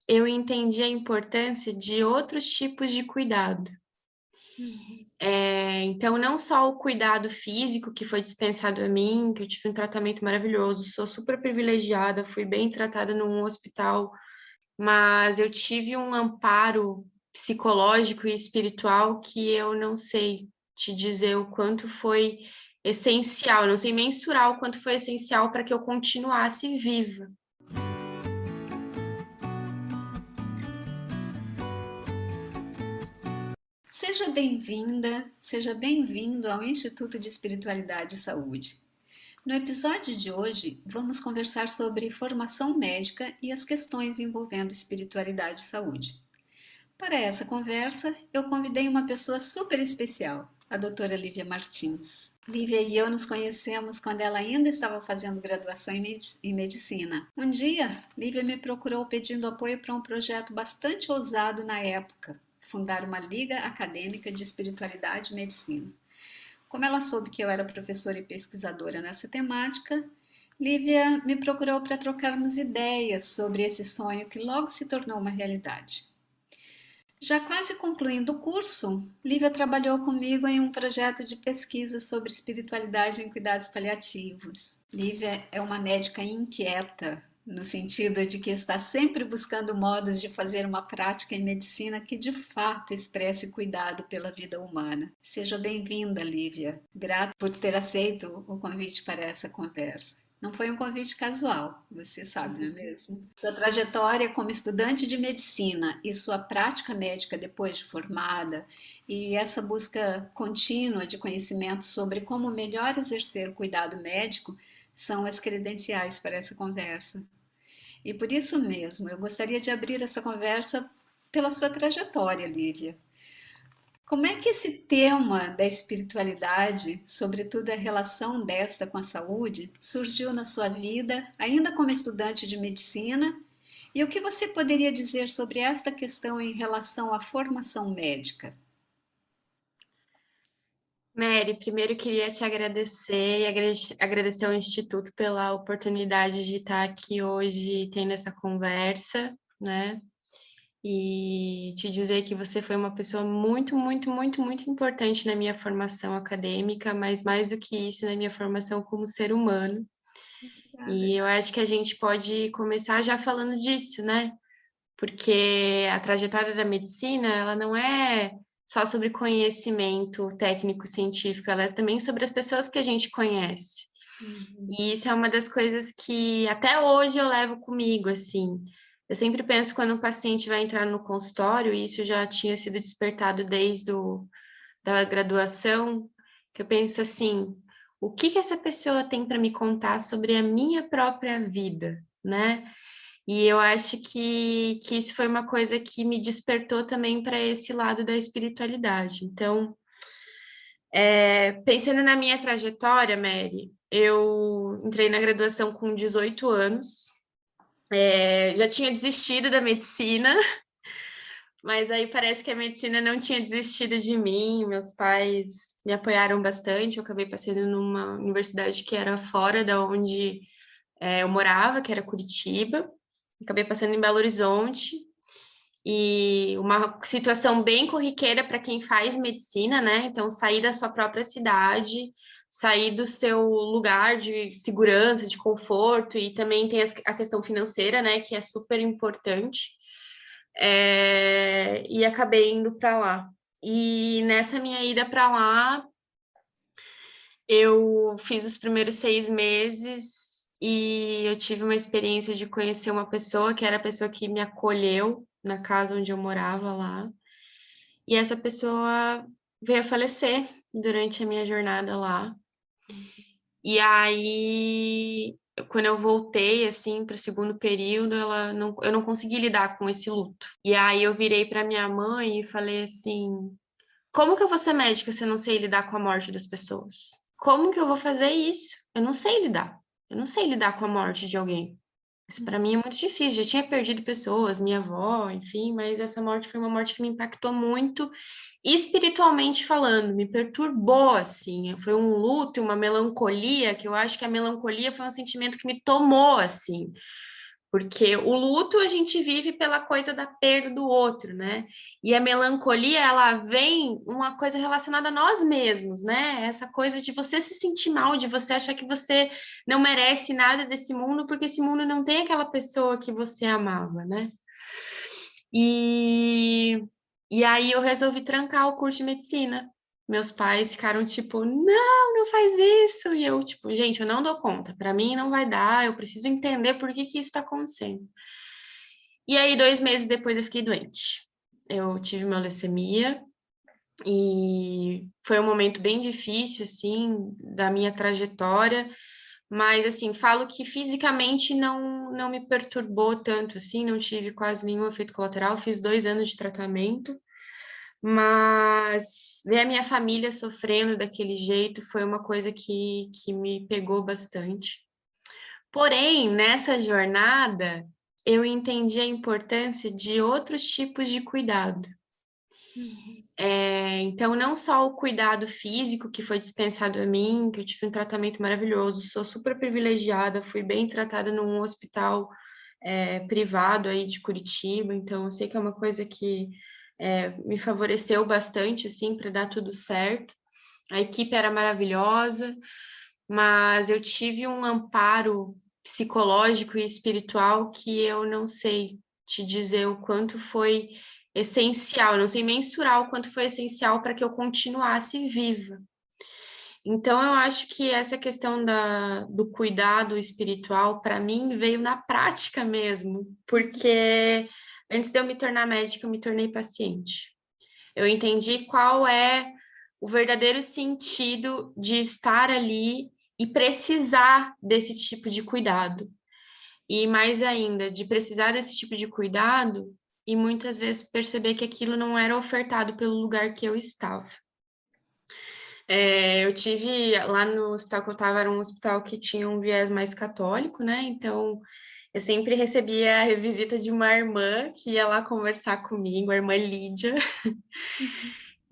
eu entendi a importância de outros tipos de cuidado. Uhum. Então, não só o cuidado físico que foi dispensado a mim, que eu tive um tratamento maravilhoso, sou super privilegiada, fui bem tratada num hospital, mas eu tive um amparo psicológico e espiritual que eu não sei te dizer o quanto foi essencial, eu não sei mensurar o quanto foi essencial para que eu continuasse viva. Seja bem-vinda, seja bem-vindo ao Instituto de Espiritualidade e Saúde. No episódio de hoje, vamos conversar sobre formação médica e as questões envolvendo espiritualidade e saúde. Para essa conversa, eu convidei uma pessoa super especial, a doutora Lívia Martins. Lívia e eu nos conhecemos quando ela ainda estava fazendo graduação em medicina. Um dia, Lívia me procurou pedindo apoio para um projeto bastante ousado na época, fundar uma liga acadêmica de espiritualidade e medicina. Como ela soube que eu era professora e pesquisadora nessa temática, Lívia me procurou para trocarmos ideias sobre esse sonho que logo se tornou uma realidade. Já quase concluindo o curso, Lívia trabalhou comigo em um projeto de pesquisa sobre espiritualidade em cuidados paliativos. Lívia é uma médica inquieta, no sentido de que está sempre buscando modos de fazer uma prática em medicina que de fato expresse cuidado pela vida humana. Seja bem-vinda, Lívia. Grata por ter aceito o convite para essa conversa. Não foi um convite casual, você sabe, não é mesmo? Sua trajetória como estudante de medicina e sua prática médica depois de formada, e essa busca contínua de conhecimento sobre como melhor exercer o cuidado médico são as credenciais para essa conversa. E por isso mesmo, eu gostaria de abrir essa conversa pela sua trajetória, Lívia. Como é que esse tema da espiritualidade, sobretudo a relação desta com a saúde, surgiu na sua vida, ainda como estudante de medicina? E o que você poderia dizer sobre esta questão em relação à formação médica? Mary, primeiro eu queria te agradecer e agradecer ao Instituto pela oportunidade de estar aqui hoje tendo essa conversa, né? E te dizer que você foi uma pessoa muito, muito, muito, muito importante na minha formação acadêmica, mas mais do que isso, na minha formação como ser humano. Obrigada. E eu acho que a gente pode começar já falando disso, né? Porque a trajetória da medicina, ela não é só sobre conhecimento técnico-científico, ela é também sobre as pessoas que a gente conhece. Uhum. E isso é uma das coisas que até hoje eu levo comigo, assim. Eu sempre penso quando um paciente vai entrar no consultório, e isso já tinha sido despertado desde da graduação, que eu penso assim, o que que essa pessoa tem para me contar sobre a minha própria vida, né? E eu acho que isso foi uma coisa que me despertou também para esse lado da espiritualidade. Então, pensando na minha trajetória, Mary, eu entrei na graduação com 18 anos, já tinha desistido da medicina, mas aí parece que a medicina não tinha desistido de mim. Meus pais me apoiaram bastante. Eu acabei passando numa universidade que era fora da onde eu morava, que era Curitiba. Acabei passando em Belo Horizonte. E uma situação bem corriqueira para quem faz medicina, né? Então, sair da sua própria cidade, sair do seu lugar de segurança, de conforto, e também tem a questão financeira, né? Que é super importante. E acabei indo para lá. E nessa minha ida para lá, eu fiz os primeiros 6 meses e eu tive uma experiência de conhecer uma pessoa que era a pessoa que me acolheu na casa onde eu morava lá. E essa pessoa veio a falecer durante a minha jornada lá. E aí, quando eu voltei, assim, para o segundo período, eu não consegui lidar com esse luto. E aí eu virei para minha mãe e falei assim: como que eu vou ser médica se eu não sei lidar com a morte das pessoas? Como que eu vou fazer isso? Eu não sei lidar. Eu não sei lidar com a morte de alguém. Isso para mim é muito difícil. Já tinha perdido pessoas, minha avó, enfim, mas essa morte foi uma morte que me impactou muito, espiritualmente falando, me perturbou, assim. Foi um luto, uma melancolia, que eu acho que a melancolia foi um sentimento que me tomou, assim, Porque o luto a gente vive pela coisa da perda do outro, né? E a melancolia, ela vem uma coisa relacionada a nós mesmos, né? Essa coisa de você se sentir mal, de você achar que você não merece nada desse mundo, porque esse mundo não tem aquela pessoa que você amava, né? E, e aí eu resolvi trancar o curso de medicina. Meus pais ficaram tipo, não, não faz isso. E eu, tipo, gente, eu não dou conta. Para mim não vai dar, eu preciso entender por que que isso está acontecendo. E aí, 2 meses depois, eu fiquei doente. Eu tive uma leucemia e foi um momento bem difícil, assim, da minha trajetória. Mas, assim, falo que fisicamente não me perturbou tanto, assim, não tive quase nenhum efeito colateral. Fiz 2 anos de tratamento, mas ver a minha família sofrendo daquele jeito foi uma coisa que me pegou bastante. Porém, nessa jornada, eu entendi a importância de outros tipos de cuidado. Uhum. Então, não só o cuidado físico que foi dispensado a mim, que eu tive um tratamento maravilhoso, sou super privilegiada, fui bem tratada num hospital privado aí de Curitiba, então eu sei que é uma coisa que me favoreceu bastante, assim, para dar tudo certo. A equipe era maravilhosa, mas eu tive um amparo psicológico e espiritual que eu não sei te dizer o quanto foi essencial, eu não sei mensurar o quanto foi essencial para que eu continuasse viva. Então, eu acho que essa questão do cuidado espiritual, para mim, veio na prática mesmo, porque antes de eu me tornar médica, eu me tornei paciente. Eu entendi qual é o verdadeiro sentido de estar ali e precisar desse tipo de cuidado. E mais ainda, de precisar desse tipo de cuidado e muitas vezes perceber que aquilo não era ofertado pelo lugar que eu estava. Eu tive lá no hospital que eu estava, era um hospital que tinha um viés mais católico, né? Então eu sempre recebia a visita de uma irmã que ia lá conversar comigo, a irmã Lídia. Uhum.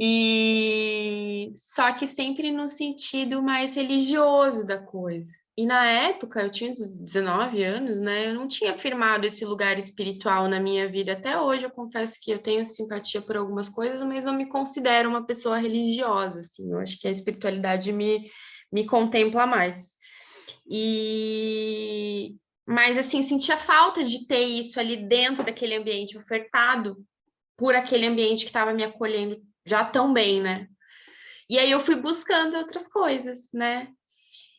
E só que sempre no sentido mais religioso da coisa. E na época, eu tinha 19 anos, né? Eu não tinha firmado esse lugar espiritual na minha vida. Até hoje, eu confesso que eu tenho simpatia por algumas coisas, mas não me considero uma pessoa religiosa, assim. Eu acho que a espiritualidade me contempla mais. E... Mas, assim, sentia falta de ter isso ali dentro daquele ambiente ofertado por aquele ambiente que estava me acolhendo já tão bem, né? E aí eu fui buscando outras coisas, né?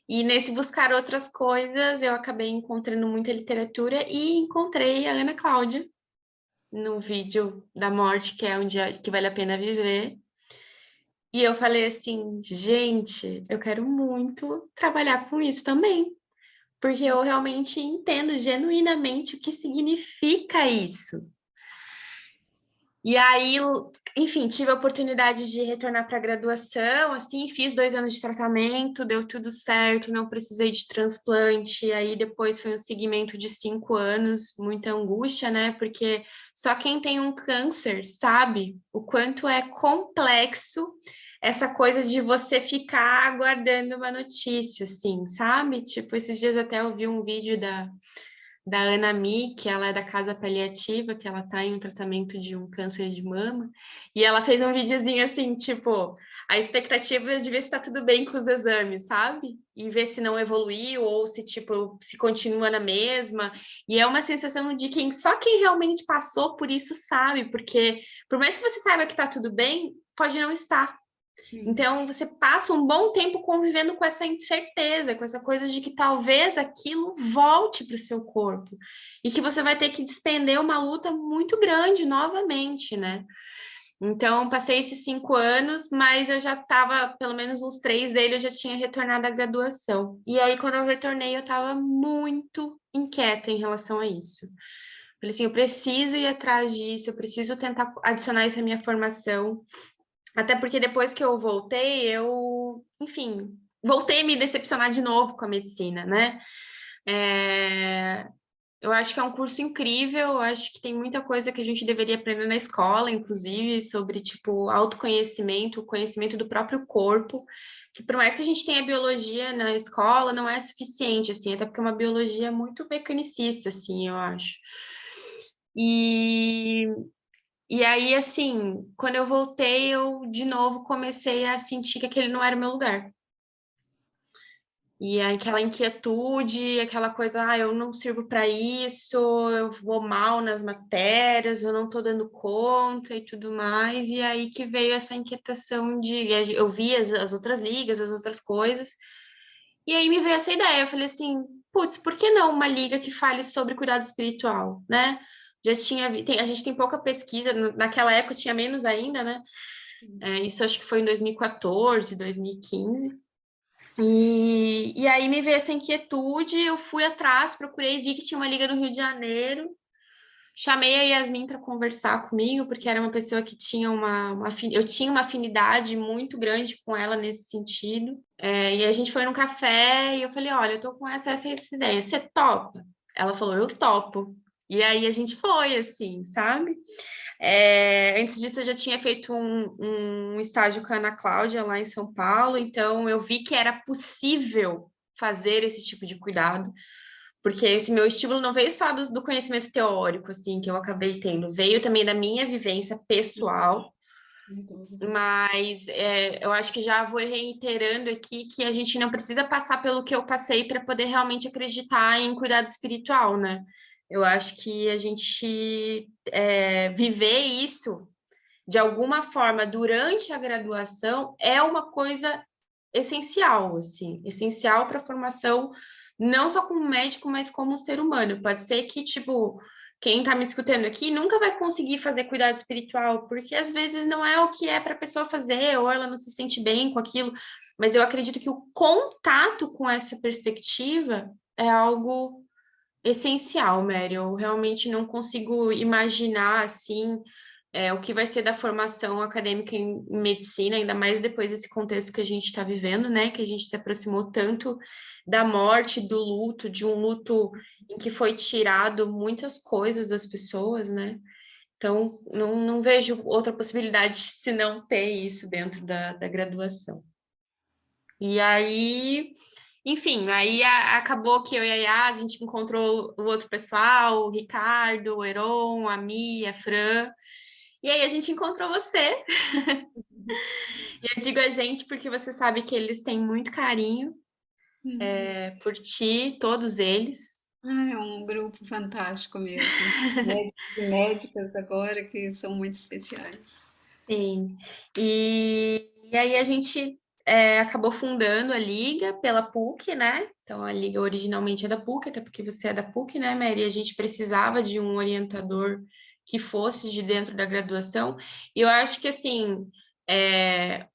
E nesse buscar outras coisas, eu acabei encontrando muita literatura e encontrei a Ana Cláudia no vídeo da morte, que é um dia que vale a pena viver. E eu falei assim, gente, eu quero muito trabalhar com isso também, porque eu realmente entendo genuinamente o que significa isso. E aí, enfim, tive a oportunidade de retornar para a graduação, assim, fiz 2 anos de tratamento, deu tudo certo, não precisei de transplante. Aí depois foi um seguimento de 5 anos, muita angústia, né? Porque só quem tem um câncer sabe o quanto é complexo essa coisa de você ficar aguardando uma notícia, assim, sabe? Tipo, esses dias até eu vi um vídeo da Ana Mi, que ela é da Casa Paliativa, que ela está em um tratamento de um câncer de mama, e ela fez um videozinho assim, tipo, a expectativa é de ver se está tudo bem com os exames, sabe? E ver se não evoluiu ou se, tipo, se continua na mesma. E é uma sensação de só quem realmente passou por isso sabe, porque por mais que você saiba que está tudo bem, pode não estar. Sim. Então, você passa um bom tempo convivendo com essa incerteza, com essa coisa de que talvez aquilo volte para o seu corpo e que você vai ter que despender uma luta muito grande novamente, né? Então, passei esses 5 anos, mas eu já estava, pelo menos uns 3 dele, eu já tinha retornado à graduação. E aí, quando eu retornei, eu estava muito inquieta em relação a isso. Falei assim, eu preciso ir atrás disso, eu preciso tentar adicionar isso à minha formação. Até porque depois que eu voltei, enfim, voltei a me decepcionar de novo com a medicina, né? É, eu acho que é um curso incrível, eu acho que tem muita coisa que a gente deveria aprender na escola, inclusive, sobre, tipo, autoconhecimento, o conhecimento do próprio corpo, que por mais que a gente tenha biologia na escola, não é suficiente, assim, até porque é uma biologia muito mecanicista, assim, eu acho. E, e aí, assim, quando eu voltei, eu de novo comecei a sentir que aquele não era o meu lugar. E aí, aquela inquietude, aquela coisa, eu não sirvo para isso, eu vou mal nas matérias, eu não estou dando conta e tudo mais. E aí que veio essa inquietação de eu vi as outras ligas, as outras coisas, e aí me veio essa ideia. Eu falei assim, putz, por que não uma liga que fale sobre cuidado espiritual, né? Já tinha, a gente tem pouca pesquisa, naquela época tinha menos ainda, né? Isso acho que foi em 2014, 2015. E aí me veio essa inquietude, eu fui atrás, procurei, vi que tinha uma liga no Rio de Janeiro, chamei a Yasmin para conversar comigo, porque era uma pessoa que tinha eu tinha uma afinidade muito grande com ela nesse sentido. E a gente foi num café e eu falei, olha, eu tô com essa ideia, você topa? Ela falou, eu topo. E aí a gente foi, assim, sabe? Antes disso, eu já tinha feito um estágio com a Ana Cláudia lá em São Paulo, então eu vi que era possível fazer esse tipo de cuidado, porque esse meu estímulo não veio só do conhecimento teórico, assim, que eu acabei tendo, veio também da minha vivência pessoal, Sem dúvida. mas eu acho que já vou reiterando aqui que a gente não precisa passar pelo que eu passei para poder realmente acreditar em cuidado espiritual, né? Eu acho que a gente viver isso de alguma forma durante a graduação é uma coisa essencial, assim, essencial para a formação, não só como médico, mas como ser humano. Pode ser que, tipo, quem está me escutando aqui nunca vai conseguir fazer cuidado espiritual, porque às vezes não é o que é para a pessoa fazer, ou ela não se sente bem com aquilo, mas eu acredito que o contato com essa perspectiva é algo essencial, Mary. Eu realmente não consigo imaginar, assim, o que vai ser da formação acadêmica em medicina, ainda mais depois desse contexto que a gente está vivendo, né? Que a gente se aproximou tanto da morte, do luto, de um luto em que foi tirado muitas coisas das pessoas, né? Então, não vejo outra possibilidade senão ter isso dentro da graduação. E aí, enfim, aí acabou que eu e a Yá, a gente encontrou o outro pessoal, o Ricardo, o Heron, a Mia, a Fran, e aí a gente encontrou você. E eu digo a gente porque você sabe que eles têm muito carinho por ti, todos eles. É um grupo fantástico mesmo. Médicos e médicas agora que são muito especiais. Sim. E aí a gente acabou fundando a Liga pela PUC, né? Então a Liga originalmente é da PUC, até porque você é da PUC, né, Mary? A gente precisava de um orientador que fosse de dentro da graduação. E eu acho que assim.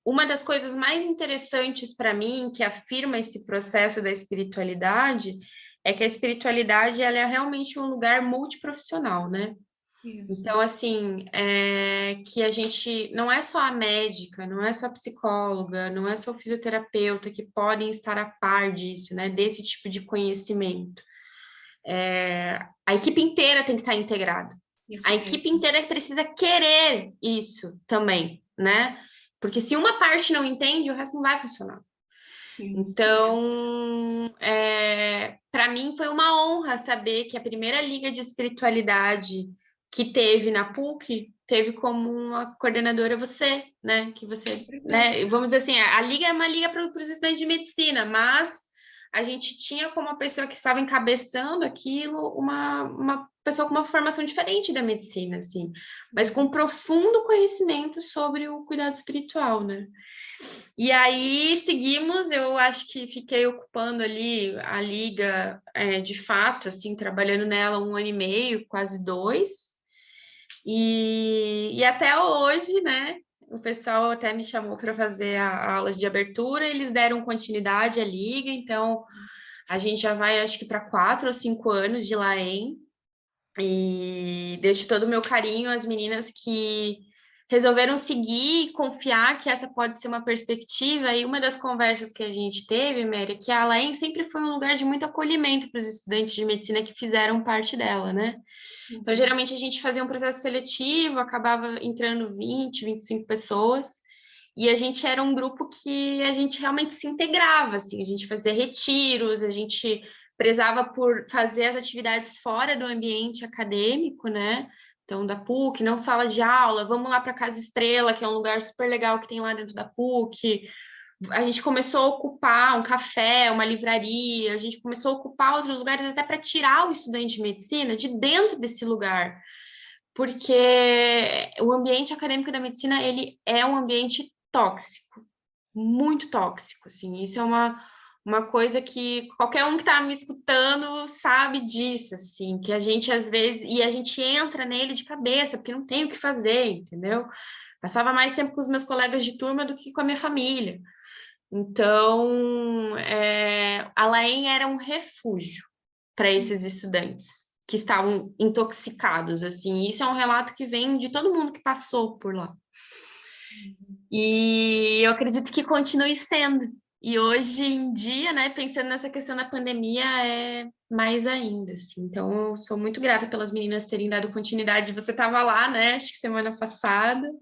Uma das coisas mais interessantes para mim, que afirma esse processo da espiritualidade, é que a espiritualidade ela é realmente um lugar multiprofissional, né? Isso. Então, assim, que a gente não é só a médica, não é só a psicóloga, não é só o fisioterapeuta que podem estar a par disso, né? Desse tipo de conhecimento. A equipe inteira tem que estar integrada. A Isso equipe mesmo. inteira precisa querer isso também, né? Porque se uma parte não entende, o resto não vai funcionar. Sim. Então, para mim foi uma honra saber que a primeira liga de espiritualidade que teve na PUC teve como uma coordenadora você, né? Que você, Obrigada. né? Vamos dizer assim, a liga é uma liga para os estudantes de medicina, mas a gente tinha como uma pessoa que estava encabeçando aquilo uma pessoa com uma formação diferente da medicina, assim, mas com profundo conhecimento sobre o cuidado espiritual, né? E aí seguimos, eu acho que fiquei ocupando ali a liga de fato, assim, trabalhando nela 1 ano e meio, quase 2. E até hoje, né? O pessoal até me chamou para fazer a aula de abertura, eles deram continuidade à liga, então a gente já vai, acho que para 4 ou 5 anos de Laem. E deixo todo o meu carinho às meninas que resolveram seguir e confiar que essa pode ser uma perspectiva. E uma das conversas que a gente teve, Mary, é que a Alain sempre foi um lugar de muito acolhimento para os estudantes de medicina que fizeram parte dela, né? Então, geralmente a gente fazia um processo seletivo, acabava entrando 20, 25 pessoas. E a gente era um grupo que a gente realmente se integrava, assim, a gente fazia retiros, a gente prezava por fazer as atividades fora do ambiente acadêmico, né? Então, da PUC, não sala de aula, vamos lá para Casa Estrela, que é um lugar super legal que tem lá dentro da PUC. A gente começou a ocupar um café, uma livraria, a gente começou a ocupar outros lugares até para tirar o estudante de medicina de dentro desse lugar, porque o ambiente acadêmico da medicina, ele é um ambiente tóxico, muito tóxico, assim, isso é uma coisa que qualquer um que está me escutando sabe disso, assim, que a gente às vezes, e a gente entra nele de cabeça, porque não tem o que fazer, entendeu? Passava mais tempo com os meus colegas de turma do que com a minha família. Então, a Laem era um refúgio para esses estudantes que estavam intoxicados, assim. Isso é um relato que vem de todo mundo que passou por lá. E eu acredito que continue sendo. E hoje em dia, né, pensando nessa questão da pandemia, é mais ainda, assim. Então, eu sou muito grata pelas meninas terem dado continuidade. Você estava lá, né, acho que semana passada.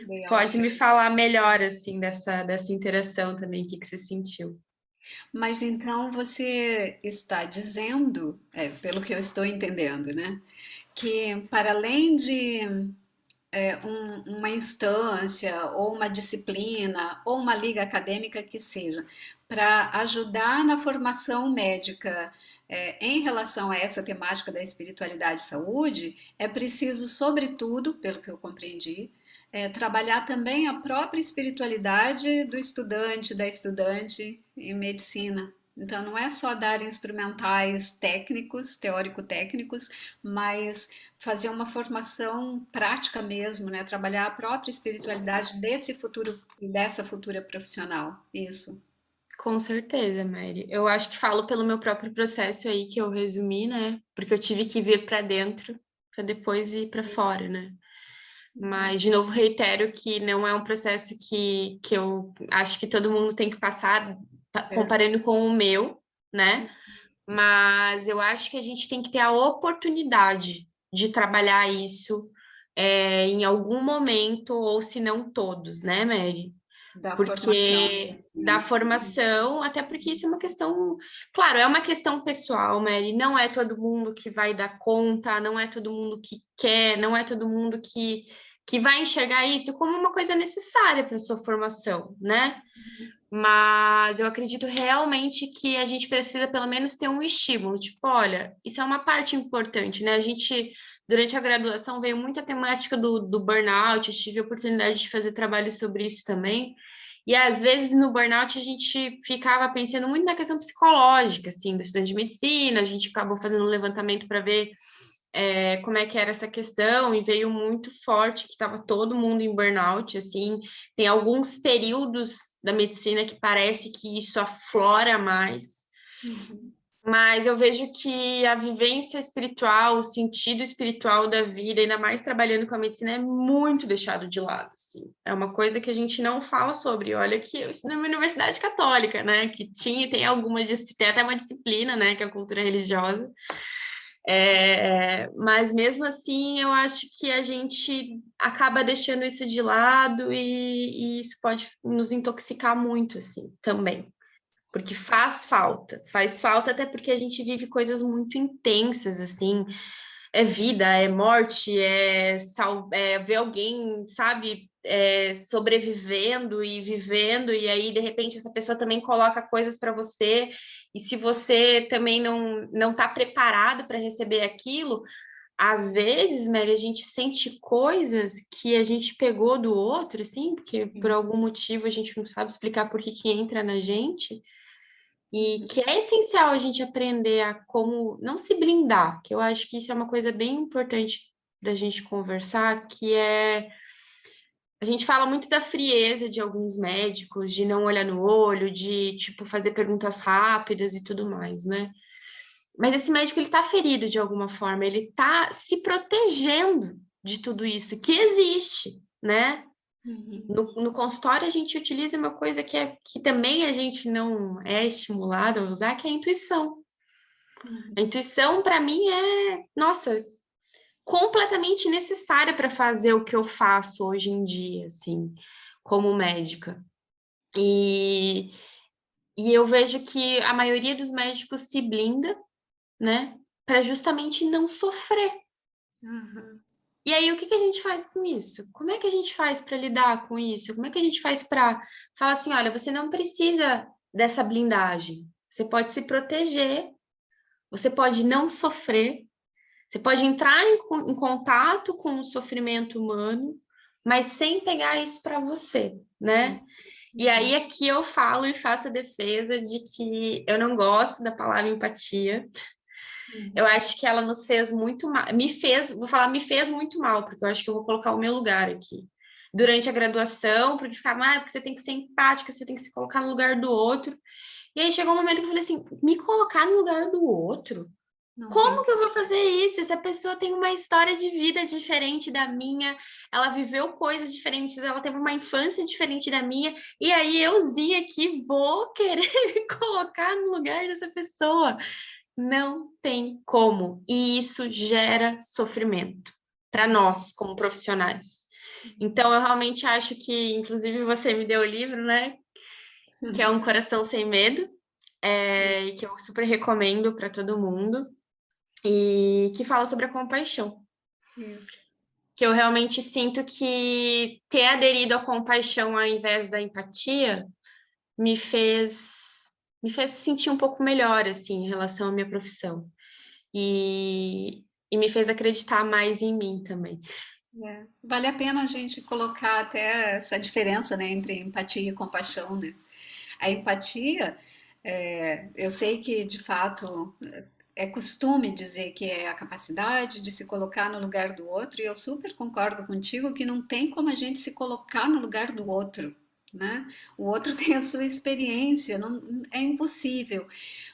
Legal. Pode me falar melhor, assim, dessa interação também, o que você sentiu? Mas então você está dizendo, pelo que eu estou entendendo, né, que para além de uma instância ou uma disciplina ou uma liga acadêmica que seja, para ajudar na formação médica em relação a essa temática da espiritualidade e saúde, é preciso, sobretudo, pelo que eu compreendi, trabalhar também a própria espiritualidade do estudante, da estudante em medicina. Então, não é só dar instrumentais técnicos, teórico-técnicos, mas fazer uma formação prática mesmo, né? Trabalhar a própria espiritualidade desse futuro e dessa futura profissional. Isso. Com certeza, Mary. Eu acho que falo pelo meu próprio processo aí que eu resumi, né? Porque eu tive que vir para dentro para depois ir para fora, né? Mas, de novo, reitero que não é um processo que eu acho que todo mundo tem que passar Certo. comparando com o meu, né? Mas eu acho que a gente tem que ter a oportunidade de trabalhar isso em algum momento, ou se não todos, né, Mary? Da formação. Porque da Sim. formação, até porque isso é uma questão, claro, é uma questão pessoal, Mary, não é todo mundo que vai dar conta, não é todo mundo que quer, não é todo mundo que vai enxergar isso como uma coisa necessária para a sua formação, né? Mas eu acredito realmente que a gente precisa pelo menos ter um estímulo, tipo, olha, isso é uma parte importante, né? A gente, durante a graduação, veio muita temática do burnout, eu tive a oportunidade de fazer trabalho sobre isso também, e às vezes no burnout a gente ficava pensando muito na questão psicológica, assim, do estudante de medicina, a gente acabou fazendo um levantamento para ver como é que era essa questão, e veio muito forte que estava todo mundo em burnout, assim, tem alguns períodos da medicina que parece que isso aflora mais, Uhum. mas eu vejo que a vivência espiritual, o sentido espiritual da vida, ainda mais trabalhando com a medicina, é muito deixado de lado, assim. É uma coisa que a gente não fala sobre. Olha que eu estudo numa universidade católica, né, que tem algumas, tem até uma disciplina, né, que é a cultura religiosa, mas mesmo assim, eu acho que a gente acaba deixando isso de lado e isso pode nos intoxicar muito, assim, também. Porque faz falta até porque a gente vive coisas muito intensas, assim, é vida, é morte, é ver alguém, sabe, sobrevivendo e vivendo, e aí, de repente, essa pessoa também coloca coisas para você, e se você também não está preparado para receber aquilo, às vezes, Mary, a gente sente coisas que a gente pegou do outro, assim, porque por Sim. algum motivo a gente não sabe explicar por que que entra na gente, e Uhum. que é essencial a gente aprender a como não se blindar, que eu acho que isso é uma coisa bem importante da gente conversar, que é a gente fala muito da frieza de alguns médicos, de não olhar no olho, de tipo fazer perguntas rápidas e tudo mais, né? Mas esse médico ele tá ferido de alguma forma, ele tá se protegendo de tudo isso que existe, né? Uhum. No consultório, a gente utiliza uma coisa que também a gente não é estimulado a usar, que é a intuição. A Uhum. intuição, para mim, nossa, completamente necessária para fazer o que eu faço hoje em dia, assim. como médica. E, e eu vejo que a maioria dos médicos se blinda, né, para justamente não sofrer. Uhum. E aí, o que que a gente faz com isso? Como é que a gente faz para lidar com isso? Como é que a gente faz para falar assim, olha, você não precisa dessa blindagem. Você pode se proteger, você pode não sofrer, você pode entrar em contato com o sofrimento humano, mas sem pegar isso para você, né? E aí Uhum. aqui eu falo e faço a defesa de que eu não gosto da palavra empatia. Eu Uhum. acho que ela nos fez muito mal, me fez, vou falar, me fez muito mal, porque eu acho que eu vou colocar o meu lugar aqui. Durante a graduação, porque ficava, porque você tem que ser empática, você tem que se colocar no lugar do outro. E aí chegou um momento que eu falei assim, me colocar no lugar do outro? Não Como tem. que eu vou fazer isso? Essa pessoa tem uma história de vida diferente da minha, ela viveu coisas diferentes, ela teve uma infância diferente da minha, e aí euzinha aqui vou querer me colocar no lugar dessa pessoa. Não tem como. E isso gera sofrimento para nós, como profissionais. Então, eu realmente acho que, inclusive, você me deu o livro, né? Que é Um Coração Sem Medo, e que eu super recomendo para todo mundo, e que fala sobre a compaixão. Isso. Que eu realmente sinto que ter aderido à compaixão ao invés da empatia me fez me fez sentir um pouco melhor assim em relação à minha profissão. E me fez acreditar mais em mim também. É. Vale a pena a gente colocar até essa diferença, né, entre empatia e compaixão, né? A empatia, eu sei que de fato é costume dizer que é a capacidade de se colocar no lugar do outro, e eu super concordo contigo que não tem como a gente se colocar no lugar do outro, né? O outro tem a sua experiência, não, é impossível.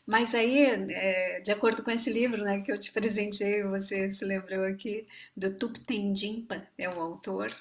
Mas aí, de acordo com esse livro, né, que eu te presenteei, você se lembrou aqui, do Thupten Jinpa, é o autor,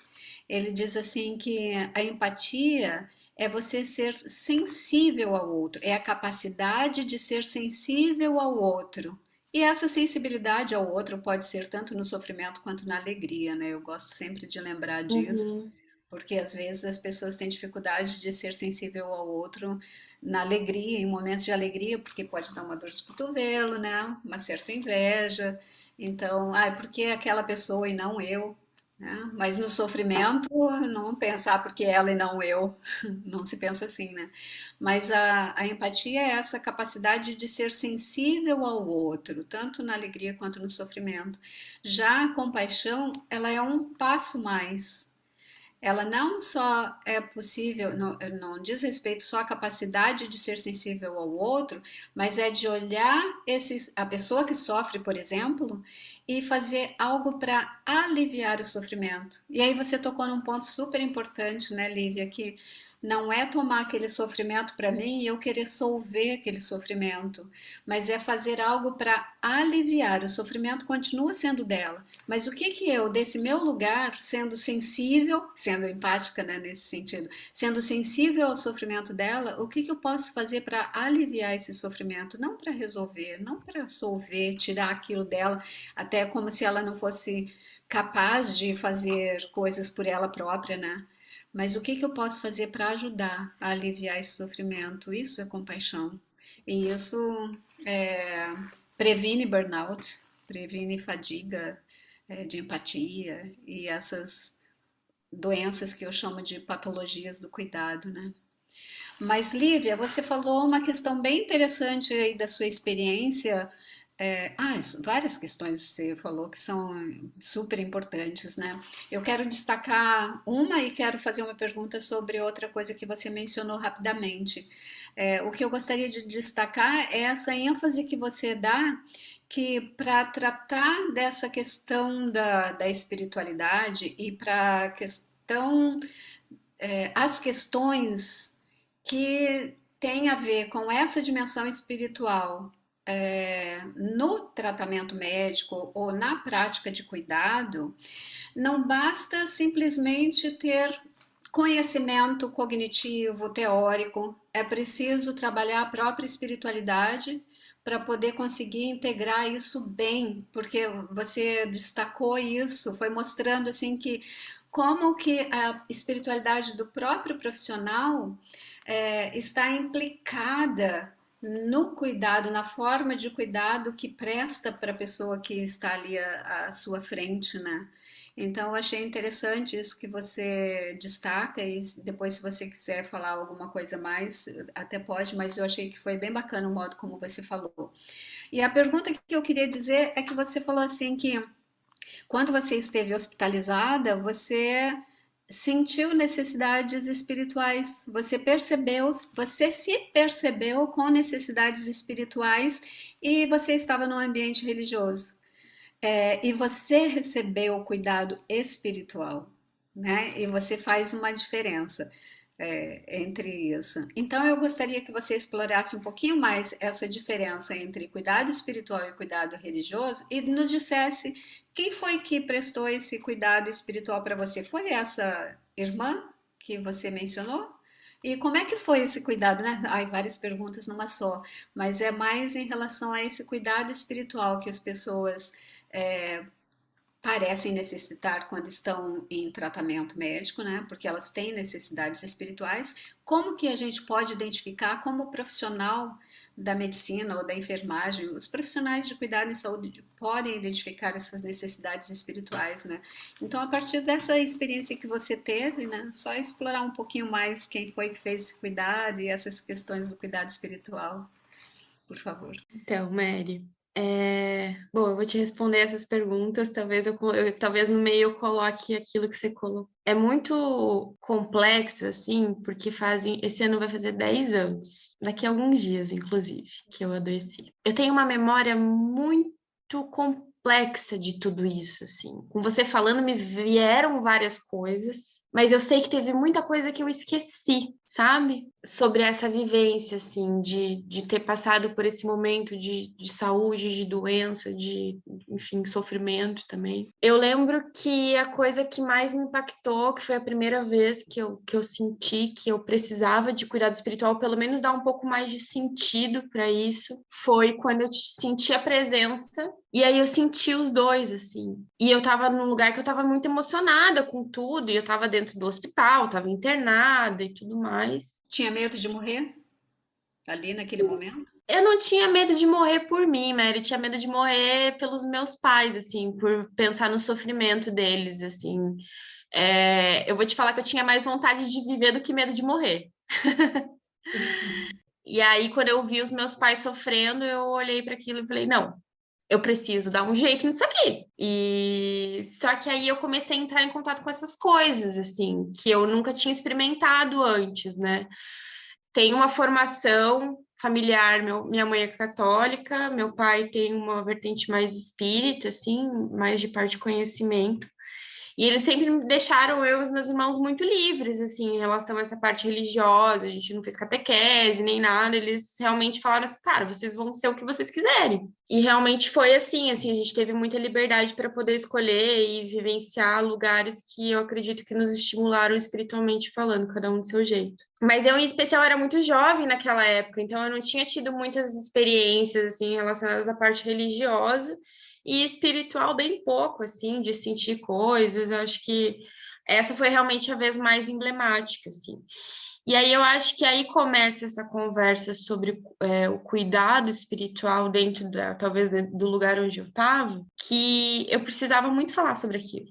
ele diz assim que a empatia é você ser sensível ao outro, é a capacidade de ser sensível ao outro. E essa sensibilidade ao outro pode ser tanto no sofrimento quanto na alegria, né? Eu gosto sempre de lembrar disso, Uhum, porque às vezes as pessoas têm dificuldade de ser sensível ao outro na alegria, em momentos de alegria, porque pode dar uma dor de cotovelo, né? Uma certa inveja. Então, por que aquela pessoa e não eu? Né? Mas no sofrimento, não pensar porque ela e não eu, não se pensa assim, né? Mas a empatia é essa capacidade de ser sensível ao outro, tanto na alegria quanto no sofrimento. Já a compaixão, ela é um passo mais. Ela não só é possível, não diz respeito só à capacidade de ser sensível ao outro, mas é de olhar a pessoa que sofre, por exemplo, e fazer algo para aliviar o sofrimento. E aí você tocou num ponto super importante, né, Lívia, que não é tomar aquele sofrimento para mim e eu querer solver aquele sofrimento, mas é fazer algo para aliviar. O sofrimento continua sendo dela, mas o que que eu, desse meu lugar, sendo sensível, sendo empática, né, nesse sentido, sendo sensível ao sofrimento dela, o que que eu posso fazer para aliviar esse sofrimento? Não para resolver, não para solver, tirar aquilo dela, até como se ela não fosse capaz de fazer coisas por ela própria, né? Mas o que que eu posso fazer para ajudar a aliviar esse sofrimento? Isso é compaixão. E isso é, previne burnout, previne fadiga, de empatia e essas doenças que eu chamo de patologias do cuidado, né? Mas, Lívia, você falou uma questão bem interessante aí da sua experiência. Várias questões você falou que são super importantes, né? Eu quero destacar uma e quero fazer uma pergunta sobre outra coisa que você mencionou rapidamente. O que eu gostaria de destacar é essa ênfase que você dá que para tratar dessa questão da espiritualidade e para a questão as questões que têm a ver com essa dimensão espiritual no tratamento médico ou na prática de cuidado, não basta simplesmente ter conhecimento cognitivo, teórico, é preciso trabalhar a própria espiritualidade para poder conseguir integrar isso bem, porque você destacou isso, foi mostrando assim que como que a espiritualidade do próprio profissional está implicada no cuidado, na forma de cuidado que presta para a pessoa que está ali à sua frente, né? Então, eu achei interessante isso que você destaca, e depois, se você quiser falar alguma coisa mais, até pode, mas eu achei que foi bem bacana o modo como você falou. E a pergunta que eu queria dizer é que você falou assim que quando você esteve hospitalizada, você sentiu necessidades espirituais, você se percebeu com necessidades espirituais e você estava num ambiente religioso. E você recebeu o cuidado espiritual, né? E você faz uma diferença entre isso. Então, eu gostaria que você explorasse um pouquinho mais essa diferença entre cuidado espiritual e cuidado religioso e nos dissesse quem foi que prestou esse cuidado espiritual para você. Foi essa irmã que você mencionou? E como é que foi esse cuidado, né? Ai, várias perguntas numa só, mas é mais em relação a esse cuidado espiritual que as pessoas é, parecem necessitar quando estão em tratamento médico, né? Porque elas têm necessidades espirituais. Como que a gente pode identificar como profissional da medicina ou da enfermagem, os profissionais de cuidado em saúde podem identificar essas necessidades espirituais, né? Então, a partir dessa experiência que você teve, né, só explorar um pouquinho mais quem foi que fez esse cuidado e essas questões do cuidado espiritual, por favor. Então, Mary, bom, eu vou te responder essas perguntas, talvez no meio eu coloque aquilo que você colocou. É muito complexo, assim, porque esse ano vai fazer 10 anos, daqui a alguns dias, inclusive, que eu adoeci. Eu tenho uma memória muito complexa de tudo isso, assim. Com você falando, me vieram várias coisas, mas eu sei que teve muita coisa que eu esqueci, sabe? Sobre essa vivência, assim, de ter passado por esse momento de saúde, de doença, enfim, sofrimento também. Eu lembro que a coisa que mais me impactou, que foi a primeira vez que eu senti que eu precisava de cuidado espiritual, pelo menos dar um pouco mais de sentido para isso, foi quando eu senti a presença, e aí eu senti os dois, assim. E eu tava num lugar que eu tava muito emocionada com tudo, e eu tava dentro do hospital, tava internada e tudo mais. Tinha medo de morrer ali naquele momento? Eu não tinha medo de morrer por mim, Mary, eu tinha medo de morrer pelos meus pais, assim, por pensar no sofrimento deles, assim. Eu vou te falar que eu tinha mais vontade de viver do que medo de morrer. E aí, quando eu vi os meus pais sofrendo, eu olhei para aquilo e falei, não, eu preciso dar um jeito nisso aqui. E só que aí eu comecei a entrar em contato com essas coisas, assim, que eu nunca tinha experimentado antes, né? Tem uma formação familiar, minha mãe é católica, meu pai tem uma vertente mais espírita, assim, mais de parte de conhecimento. E eles sempre me deixaram eu e os meus irmãos muito livres, assim, em relação a essa parte religiosa. A gente não fez catequese nem nada. Eles realmente falaram assim, cara, vocês vão ser o que vocês quiserem. E realmente foi assim, a gente teve muita liberdade para poder escolher e vivenciar lugares que eu acredito que nos estimularam espiritualmente falando, cada um do seu jeito. Mas eu, em especial, era muito jovem naquela época, então eu não tinha tido muitas experiências, assim, relacionadas à parte religiosa e espiritual bem pouco, assim, de sentir coisas. Eu acho que essa foi realmente a vez mais emblemática, assim. E aí eu acho que aí começa essa conversa sobre o cuidado espiritual dentro talvez do lugar onde eu estava, que eu precisava muito falar sobre aquilo.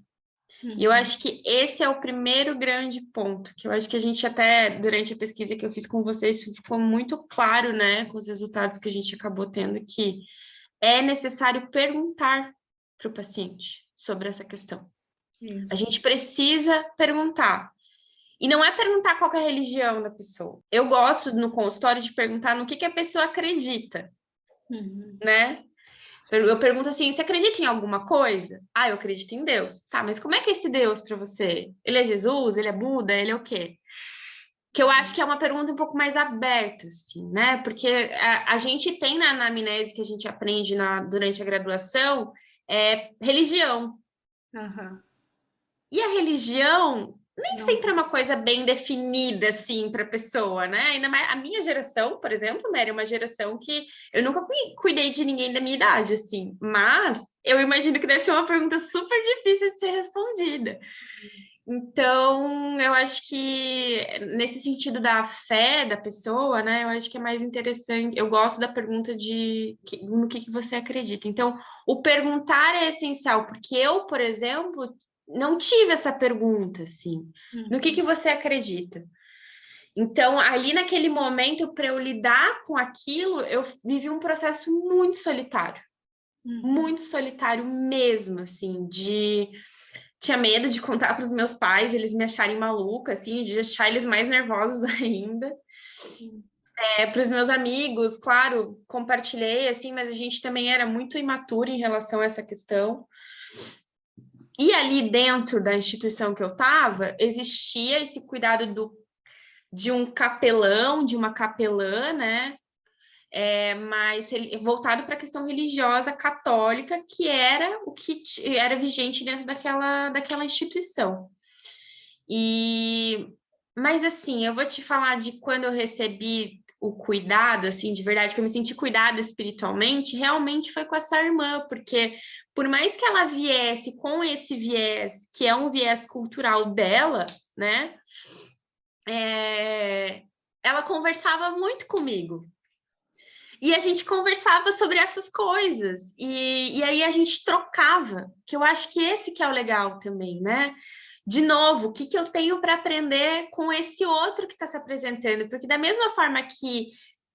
E eu Uhum. acho que esse é o primeiro grande ponto, que eu acho que a gente até, durante a pesquisa que eu fiz com vocês, isso ficou muito claro, né, com os resultados que a gente acabou tendo, que é necessário perguntar para o paciente sobre essa questão. A Isso. gente precisa perguntar. E não é perguntar qual que é a religião da pessoa. Eu gosto no consultório de perguntar no que a pessoa acredita, Uhum. né? Eu Sim. pergunto assim: você acredita em alguma coisa? Ah, eu acredito em Deus. Tá, mas como é que é esse Deus para você? Ele é Jesus? Ele é Buda? Ele é o quê? Que eu acho que é uma pergunta um pouco mais aberta, assim, né? Porque a gente tem na amnese que a gente aprende durante a graduação religião. Aham. E a religião nem Não. sempre é uma coisa bem definida, assim, para a pessoa, né? Ainda mais a minha geração, por exemplo, Mary, é uma geração que eu nunca cuidei de ninguém da minha idade, assim, mas eu imagino que deve ser uma pergunta super difícil de ser respondida. Então, eu acho que nesse sentido da fé da pessoa, né, eu acho que é mais interessante. Eu gosto da pergunta no que você acredita. Então, o perguntar é essencial, porque eu, por exemplo, não tive essa pergunta, assim, no que você acredita? Então, ali naquele momento, para eu lidar com aquilo, eu vivi um processo muito solitário mesmo, assim, de tinha medo de contar para os meus pais, eles me acharem maluca, assim, de deixar eles mais nervosos ainda. Para os meus amigos, claro, compartilhei, assim, mas a gente também era muito imaturo em relação a essa questão. E ali dentro da instituição que eu estava, existia esse cuidado de um capelão, de uma capelã, né? Mas voltado para a questão religiosa católica, que era o que era vigente dentro daquela instituição. Mas assim, eu vou te falar de quando eu recebi o cuidado, assim, de verdade, que eu me senti cuidada espiritualmente, realmente foi com essa irmã, porque por mais que ela viesse com esse viés, que é um viés cultural dela, né? Ela conversava muito comigo. E a gente conversava sobre essas coisas. E aí a gente trocava, que eu acho que esse que é o legal também, né? De novo, o que eu tenho para aprender com esse outro que está se apresentando? Porque da mesma forma que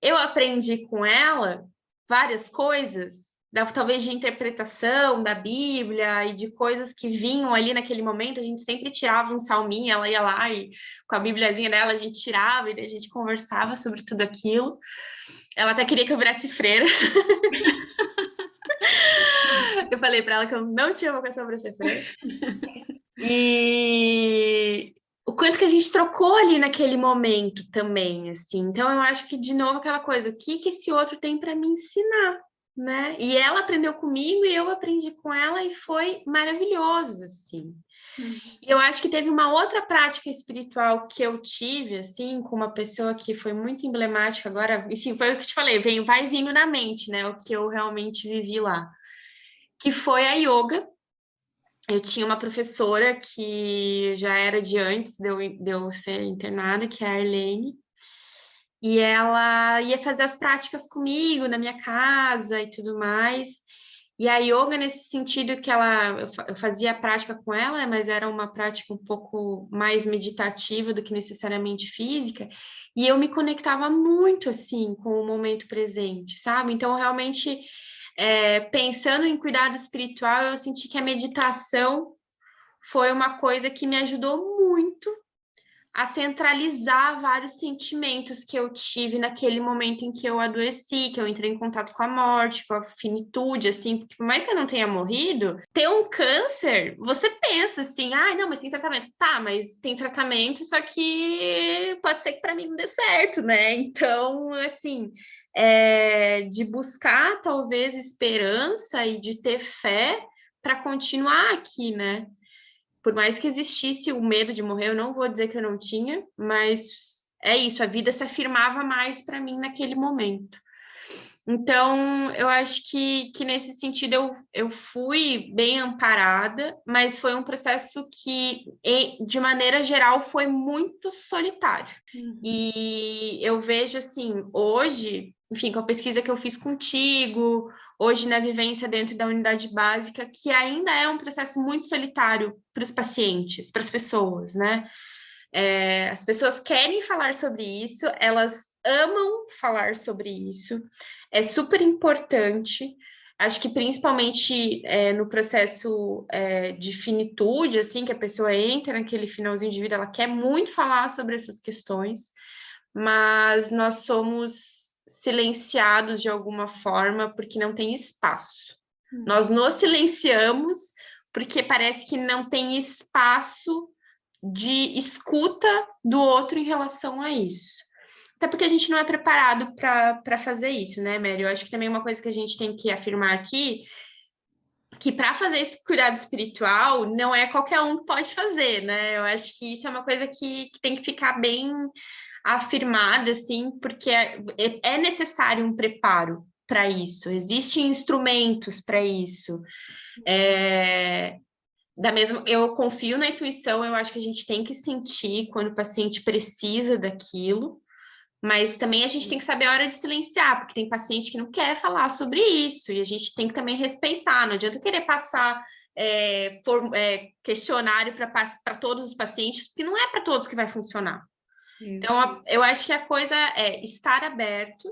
eu aprendi com ela várias coisas, talvez de interpretação da Bíblia e de coisas que vinham ali naquele momento, a gente sempre tirava um salminho, ela ia lá e com a Bíbliazinha dela a gente tirava e a gente conversava sobre tudo aquilo. Ela até queria que eu virasse freira. Eu falei para ela que eu não tinha vocação para ser freira. E o quanto que a gente trocou ali naquele momento também, assim. Então, eu acho que, de novo, aquela coisa, o que esse outro tem para me ensinar, né? E ela aprendeu comigo e eu aprendi com ela e foi maravilhoso, assim. E eu acho que teve uma outra prática espiritual que eu tive, assim, com uma pessoa que foi muito emblemática agora, enfim, foi o que eu te falei, vai vindo na mente, né? O que eu realmente vivi lá. Que foi a yoga. Eu tinha uma professora que já era de antes de eu ser internada, que é a Arlene, e ela ia fazer as práticas comigo na minha casa e tudo mais. E a yoga, nesse sentido que eu fazia a prática com ela, né, mas era uma prática um pouco mais meditativa do que necessariamente física, e eu me conectava muito, assim, com o momento presente, sabe? Então, realmente, pensando em cuidado espiritual, eu senti que a meditação foi uma coisa que me ajudou muito a centralizar vários sentimentos que eu tive naquele momento em que eu adoeci, que eu entrei em contato com a morte, com a finitude, assim, porque por mais que eu não tenha morrido, ter um câncer, você pensa assim, ah, não, mas tem tratamento. Tá, mas tem tratamento, só que pode ser que para mim não dê certo, né? Então, assim, de buscar talvez esperança e de ter fé para continuar aqui, né? Por mais que existisse o medo de morrer, eu não vou dizer que eu não tinha, mas é isso, a vida se afirmava mais para mim naquele momento. Então, eu acho que nesse sentido eu fui bem amparada, mas foi um processo que, de maneira geral, foi muito solitário. E eu vejo, assim, hoje, enfim, com a pesquisa que eu fiz contigo, hoje na vivência dentro da unidade básica, que ainda é um processo muito solitário para os pacientes, para as pessoas, né? As pessoas querem falar sobre isso, elas amam falar sobre isso, é super importante. Acho que principalmente no processo de finitude, assim, que a pessoa entra naquele finalzinho de vida, ela quer muito falar sobre essas questões, mas nós somos silenciados de alguma forma porque não tem espaço. Nós nos silenciamos porque parece que não tem espaço de escuta do outro em relação a isso. Até porque a gente não é preparado para fazer isso, né, Mary? Eu acho que também uma coisa que a gente tem que afirmar aqui que para fazer esse cuidado espiritual não é qualquer um que pode fazer, né? Eu acho que isso é uma coisa que tem que ficar bem afirmada, assim, porque é necessário um preparo para isso, existem instrumentos para isso. É, eu confio na intuição, eu acho que a gente tem que sentir quando o paciente precisa daquilo, mas também a gente tem que saber a hora de silenciar, porque tem paciente que não quer falar sobre isso, e a gente tem que também respeitar, não adianta querer passar questionário para todos os pacientes, porque não é para todos que vai funcionar. Isso. Então, eu acho que a coisa é estar aberto,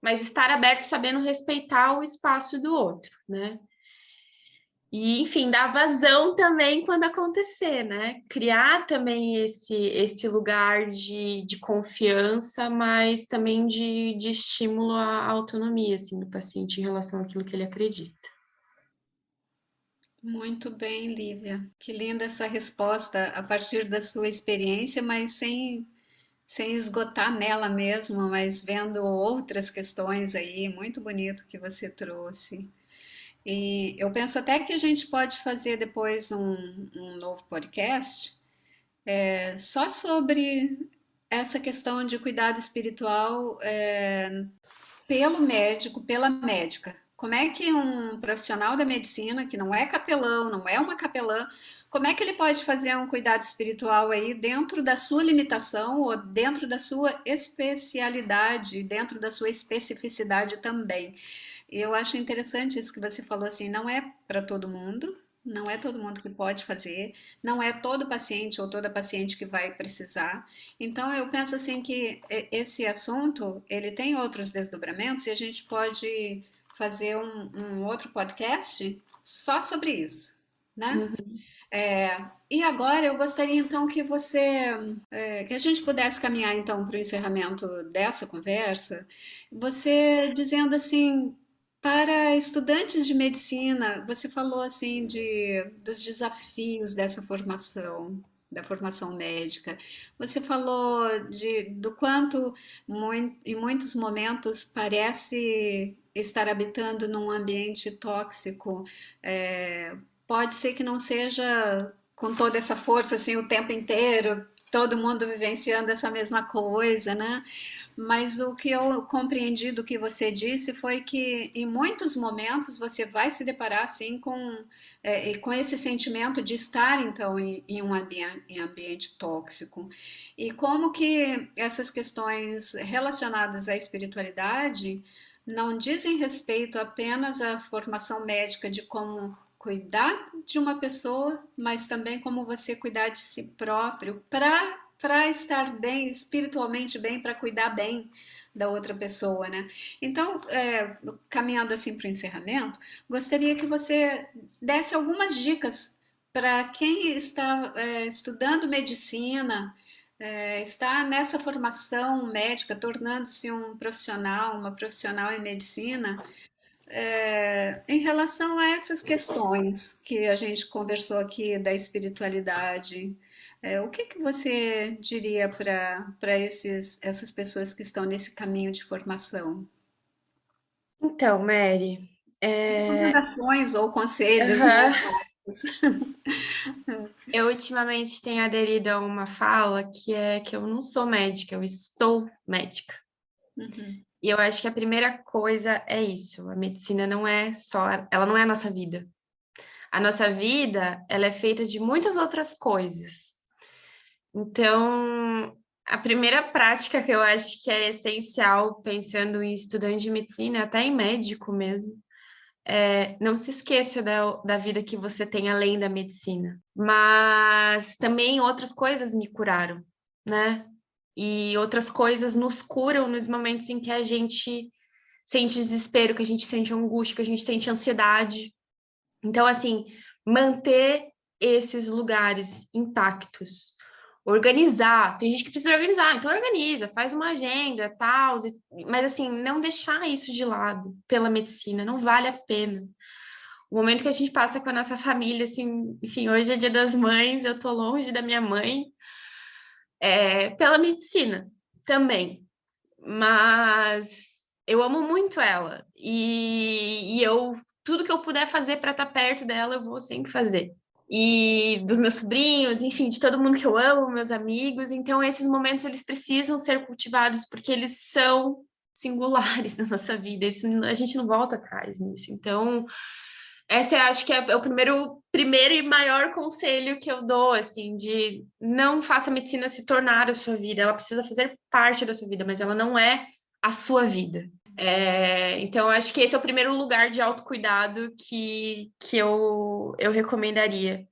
mas estar aberto sabendo respeitar o espaço do outro, né? E, enfim, dar vazão também quando acontecer, né? Criar também esse lugar de confiança, mas também de estímulo à autonomia, assim, do paciente em relação àquilo que ele acredita. Muito bem, Lívia. Que linda essa resposta a partir da sua experiência, mas sem esgotar nela mesmo, mas vendo outras questões aí. Muito bonito que você trouxe. E eu penso até que a gente pode fazer depois um novo podcast só sobre essa questão de cuidado espiritual pelo médico, pela médica. Como é que um profissional da medicina, que não é capelão, não é uma capelã, como é que ele pode fazer um cuidado espiritual aí dentro da sua limitação ou dentro da sua especialidade, dentro da sua especificidade também? Eu acho interessante isso que você falou assim, não é para todo mundo, não é todo mundo que pode fazer, não é todo paciente ou toda paciente que vai precisar. Então eu penso assim que esse assunto, ele tem outros desdobramentos e a gente pode fazer um outro podcast só sobre isso, né? Uhum. E agora eu gostaria então que que a gente pudesse caminhar então para o encerramento dessa conversa, você dizendo assim, para estudantes de medicina, você falou assim dos desafios dessa formação, da formação médica. Você falou do quanto em muitos momentos parece estar habitando num ambiente tóxico, é, pode ser que não seja com toda essa força assim o tempo inteiro, todo mundo vivenciando essa mesma coisa, né? Mas o que eu compreendi do que você disse foi que em muitos momentos você vai se deparar assim com esse sentimento de estar então em um ambiente tóxico. E como que essas questões relacionadas à espiritualidade não dizem respeito apenas à formação médica de como cuidar de uma pessoa, mas também como você cuidar de si próprio para estar bem, espiritualmente bem, para cuidar bem da outra pessoa, né? Então, caminhando assim para o encerramento, gostaria que você desse algumas dicas para quem está estudando medicina, está nessa formação médica, tornando-se um profissional, uma profissional em medicina, em relação a essas questões que a gente conversou aqui da espiritualidade, o que que você diria para essas pessoas que estão nesse caminho de formação? Então, Mary, Recomendações ou conselhos, né? aham, eu ultimamente tenho aderido a uma fala que é que eu não sou médica, eu estou médica. Uhum. E eu acho que a primeira coisa é isso, a medicina não é só, ela não é a nossa vida. A nossa vida, ela é feita de muitas outras coisas. Então, a primeira prática que eu acho que é essencial, pensando em estudante de medicina, até em médico mesmo, não se esqueça da vida que você tem além da medicina. Mas também outras coisas me curaram, né? E outras coisas nos curam nos momentos em que a gente sente desespero, que a gente sente angústia, que a gente sente ansiedade. Então, assim, manter esses lugares intactos, organizar. Tem gente que precisa organizar, então organiza, faz uma agenda, tal, mas assim, não deixar isso de lado pela medicina, não vale a pena. O momento que a gente passa com a nossa família, assim, enfim, hoje é Dia das Mães, eu tô longe da minha mãe, pela medicina também, mas eu amo muito ela e eu tudo que eu puder fazer para estar perto dela, eu vou sempre fazer. E dos meus sobrinhos, enfim, de todo mundo que eu amo, meus amigos. Então, esses momentos, eles precisam ser cultivados porque eles são singulares na nossa vida. Isso, a gente não volta atrás nisso. Então, essa eu acho que é o primeiro e maior conselho que eu dou, assim, de não faça a medicina se tornar a sua vida. Ela precisa fazer parte da sua vida, mas ela não é a sua vida. Então, acho que esse é o primeiro lugar de autocuidado que eu recomendaria.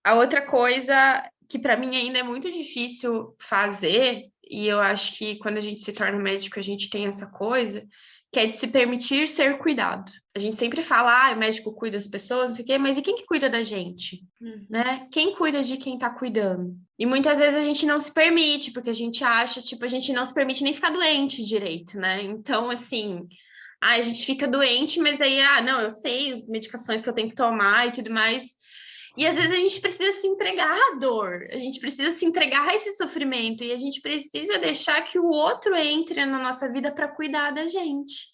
A outra coisa que para mim ainda é muito difícil fazer, e eu acho que quando a gente se torna médico, a gente tem essa coisa, que é de se permitir ser cuidado. A gente sempre fala, o médico cuida das pessoas, não sei o quê, mas e quem que cuida da gente? Né? Quem cuida de quem tá cuidando? E muitas vezes a gente não se permite, porque a gente acha, tipo, a gente não se permite nem ficar doente direito, né? Então, assim, a gente fica doente, mas aí, não, eu sei as medicações que eu tenho que tomar e tudo mais. E às vezes a gente precisa se entregar à dor, a gente precisa se entregar a esse sofrimento, e a gente precisa deixar que o outro entre na nossa vida para cuidar da gente,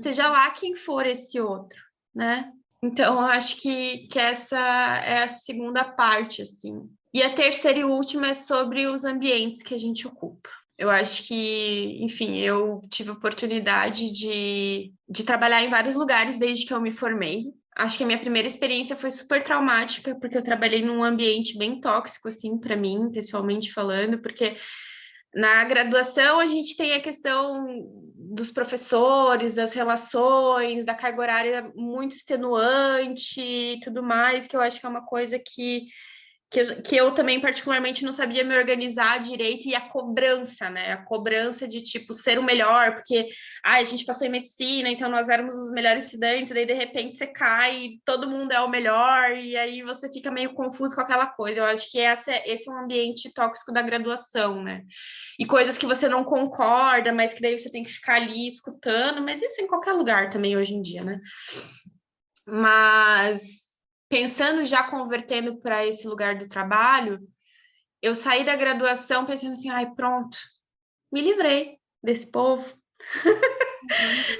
seja lá quem for esse outro, né? Então, eu acho que essa é a segunda parte, assim. E a terceira e última é sobre os ambientes que a gente ocupa. Eu acho que, enfim, eu tive a oportunidade de trabalhar em vários lugares desde que eu me formei. Acho que a minha primeira experiência foi super traumática, porque eu trabalhei num ambiente bem tóxico, assim, para mim, pessoalmente falando, porque na graduação a gente tem a questão dos professores, das relações, da carga horária muito extenuante e tudo mais, que eu acho que é uma coisa que eu também particularmente não sabia me organizar direito, e a cobrança, né? A cobrança de, tipo, ser o melhor, porque a gente passou em medicina, então nós éramos os melhores estudantes, daí de repente você cai, todo mundo é o melhor, e aí você fica meio confuso com aquela coisa. Eu acho que esse é um ambiente tóxico da graduação, né? E coisas que você não concorda, mas que daí você tem que ficar ali escutando, mas isso em qualquer lugar também hoje em dia, né? Mas pensando já convertendo para esse lugar do trabalho, eu saí da graduação pensando assim, pronto, me livrei desse povo,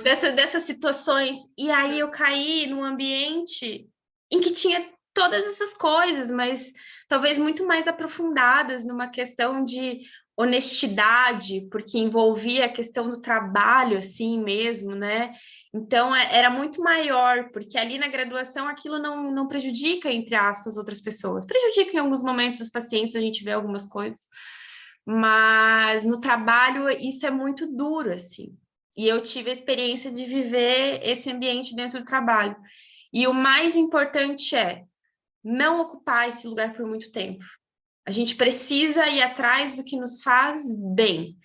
dessas situações. E aí eu caí num ambiente em que tinha todas essas coisas, mas talvez muito mais aprofundadas numa questão de honestidade, porque envolvia a questão do trabalho assim mesmo, né? Então era muito maior, porque ali na graduação aquilo não prejudica, entre aspas, outras pessoas. Prejudica em alguns momentos os pacientes, a gente vê algumas coisas, mas no trabalho isso é muito duro, assim. E eu tive a experiência de viver esse ambiente dentro do trabalho. E o mais importante é não ocupar esse lugar por muito tempo. A gente precisa ir atrás do que nos faz bem.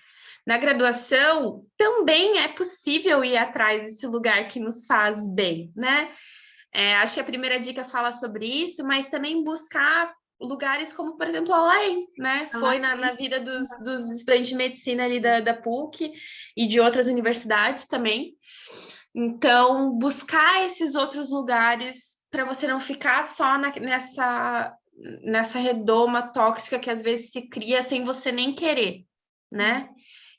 Na graduação, também é possível ir atrás desse lugar que nos faz bem, né? Acho que a primeira dica fala sobre isso, mas também buscar lugares como, por exemplo, a UAM, né? Foi na vida dos estudantes de medicina ali da PUC e de outras universidades também. Então, buscar esses outros lugares para você não ficar só nessa redoma tóxica que às vezes se cria sem você nem querer, né?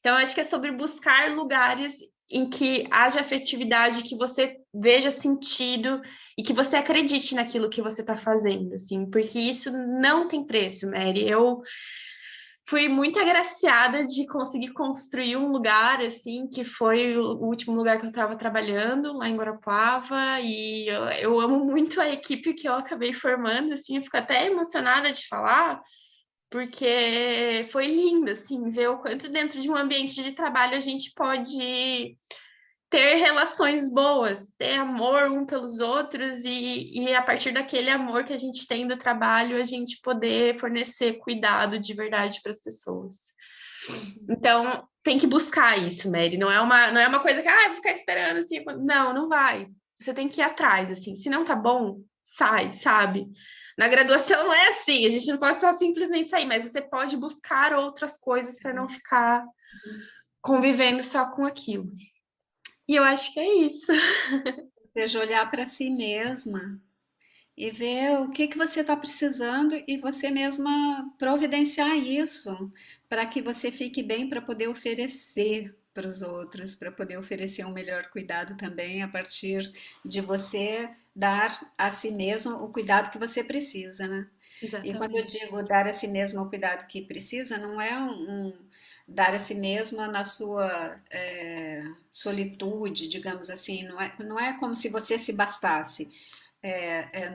Então, acho que é sobre buscar lugares em que haja afetividade, que você veja sentido e que você acredite naquilo que você está fazendo, assim, porque isso não tem preço, Mary. Eu fui muito agraciada de conseguir construir um lugar, assim, que foi o último lugar que eu estava trabalhando, lá em Guarapuava, e eu amo muito a equipe que eu acabei formando, assim, eu fico até emocionada de falar, porque foi lindo, assim, ver o quanto dentro de um ambiente de trabalho a gente pode ter relações boas, ter amor um pelos outros e a partir daquele amor que a gente tem do trabalho, a gente poder fornecer cuidado de verdade para as pessoas. Então, tem que buscar isso, Mary. Não é uma coisa que, eu vou ficar esperando assim. Não vai. Você tem que ir atrás, assim. Se não tá bom, sai, sabe? Na graduação não é assim, a gente não pode só simplesmente sair, mas você pode buscar outras coisas para não ficar convivendo só com aquilo. E eu acho que é isso. Ou seja, olhar para si mesma e ver o que você está precisando e você mesma providenciar isso para que você fique bem para poder oferecer para os outros, para poder oferecer um melhor cuidado também a partir de você dar a si mesmo o cuidado que você precisa, né? E quando eu Exatamente. digo dar a si mesmo o cuidado que precisa, não é dar a si mesma na sua solitude, digamos assim, não é como se você se bastasse,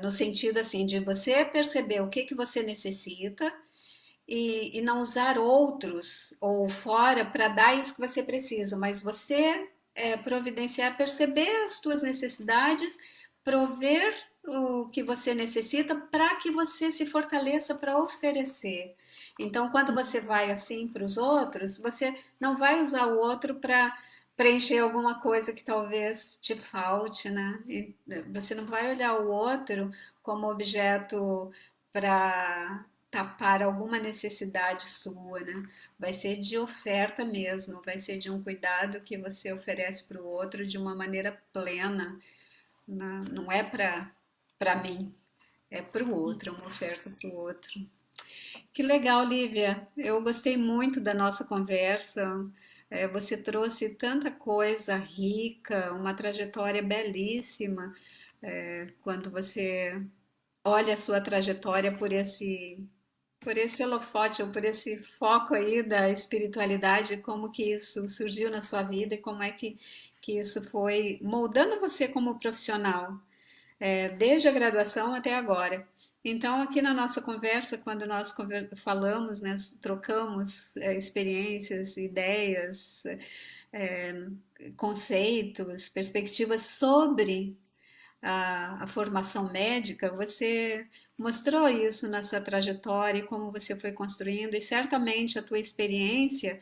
no sentido assim de você perceber o que você necessita e não usar outros ou fora para dar isso que você precisa, mas você providenciar, perceber as suas necessidades, prover o que você necessita para que você se fortaleça para oferecer. Então, quando você vai assim para os outros, você não vai usar o outro para preencher alguma coisa que talvez te falte, né? E você não vai olhar o outro como objeto para tapar alguma necessidade sua, né? Vai ser de oferta mesmo, vai ser de um cuidado que você oferece para o outro de uma maneira plena, né? Não é para mim, é para o outro, é uma oferta para o outro. Que legal, Lívia. Eu gostei muito da nossa conversa. Você trouxe tanta coisa rica, uma trajetória belíssima. Quando você olha a sua trajetória por esse holofote, ou por esse foco aí da espiritualidade, como que isso surgiu na sua vida e como é que isso foi moldando você como profissional, desde a graduação até agora. Então, aqui na nossa conversa, quando nós falamos, né, trocamos experiências, ideias, é, conceitos, perspectivas sobre a formação médica, você mostrou isso na sua trajetória, e como você foi construindo, e certamente a tua experiência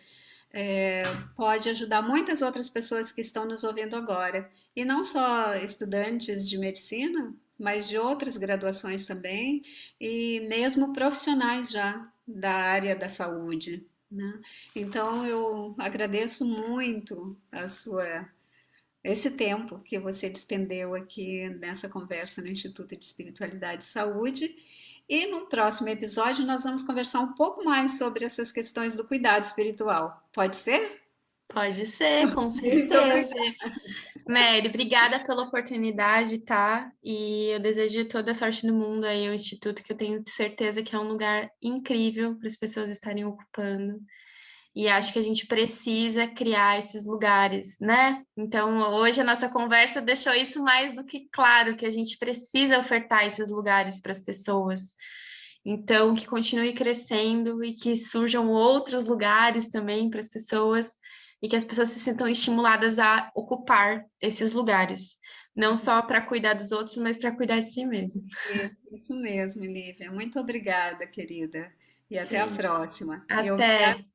é, pode ajudar muitas outras pessoas que estão nos ouvindo agora. E não só estudantes de medicina, mas de outras graduações também, e mesmo profissionais já da área da saúde, né? Então eu agradeço muito esse tempo que você despendeu aqui nessa conversa no Instituto de Espiritualidade e Saúde. E no próximo episódio nós vamos conversar um pouco mais sobre essas questões do cuidado espiritual. Pode ser? Pode ser, com Muito certeza. obrigada. Mary, obrigada pela oportunidade, tá? E eu desejo toda a sorte do mundo aí ao Instituto, que eu tenho certeza que é um lugar incrível para as pessoas estarem ocupando. E acho que a gente precisa criar esses lugares, né? Então, hoje a nossa conversa deixou isso mais do que claro, que a gente precisa ofertar esses lugares para as pessoas. Então, que continue crescendo e que surjam outros lugares também para as pessoas e que as pessoas se sintam estimuladas a ocupar esses lugares, não só para cuidar dos outros, mas para cuidar de si mesmo. Isso mesmo, Lívia. Muito obrigada, querida. E até a próxima. Até!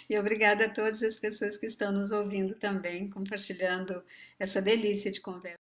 E obrigada a todas as pessoas que estão nos ouvindo também, compartilhando essa delícia de conversa.